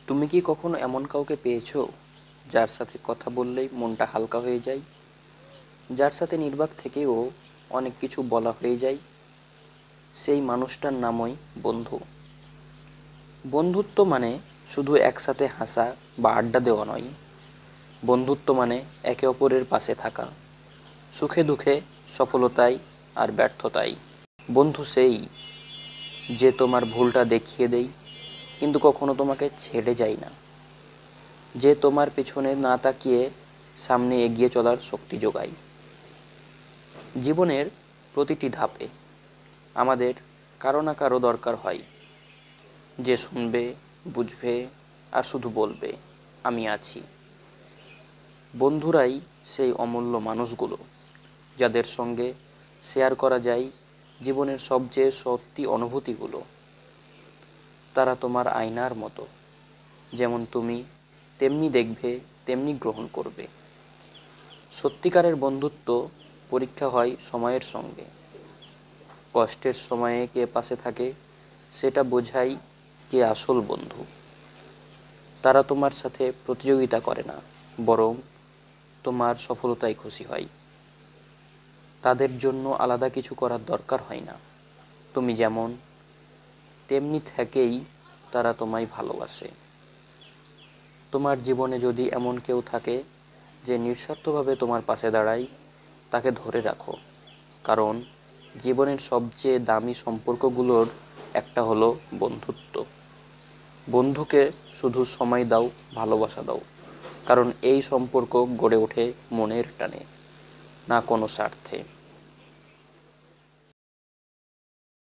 তুমি কি কখনো এমন কাউকে পেয়েছো যার সাথে কথা বললেই মনটা হালকা হয়ে যায়, যার সাথে নির্বাক থেকেও অনেক কিছু বলা হয়ে যায়? সেই মানুষটার নামই বন্ধু। বন্ধুত্ব মানে শুধু একসাথে হাসা বা আড্ডা দেওয়া নয়। বন্ধুত্ব মানে একে অপরের পাশে থাকা, সুখে দুঃখে, সফলতায় আর ব্যর্থতায়। বন্ধু সেই যে তোমার ভুলটা দেখিয়ে দেয় কিন্তু কখনো তোমাকে ছেড়ে যায় না, যে তোমার পেছনে না তাকিয়ে সামনে এগিয়ে চলার শক্তি যোগায়। জীবনের প্রতিটি ধাপে আমাদের কারো না কারো দরকার হয়, যে শুনবে, বুঝবে আর শুধু বলবে আমি আছি। বন্ধুরাই সেই অমূল্য মানুষগুলো যাদের সঙ্গে শেয়ার করা যায় জীবনের সবচেয়ে সত্যি অনুভূতিগুলো। তারা তোমার আয়নার মতো, যেমন তুমি তেমনি দেখবে, তেমনি গ্রহণ করবে। সত্যিকারের বন্ধুত্ব পরীক্ষা হয় সময়ের সঙ্গে। কষ্টের সময়ে কে পাশে থাকে সেটা বোঝাই কে আসল বন্ধু। তারা তোমার সাথে প্রতিযোগিতা করে না, বরং তোমার সফলতায় খুশি হয়। তাদের জন্য আলাদা কিছু করার দরকার হয় না। তুমি যেমন তেমনি থেকেই তারা তোমায় ভালোবাসে। তোমার জীবনে যদি এমন কেউ থাকে যে নিঃস্বার্থভাবে তোমার পাশে দাঁড়ায়, তাকে ধরে রাখো। কারণ জীবনের সবচেয়ে দামি সম্পর্কগুলোর একটা হলো বন্ধুত্ব। বন্ধুকে শুধু সময় দাও, ভালোবাসা দাও, কারণ এই সম্পর্ক গড়ে ওঠে মনের টানে, না কোনো স্বার্থে।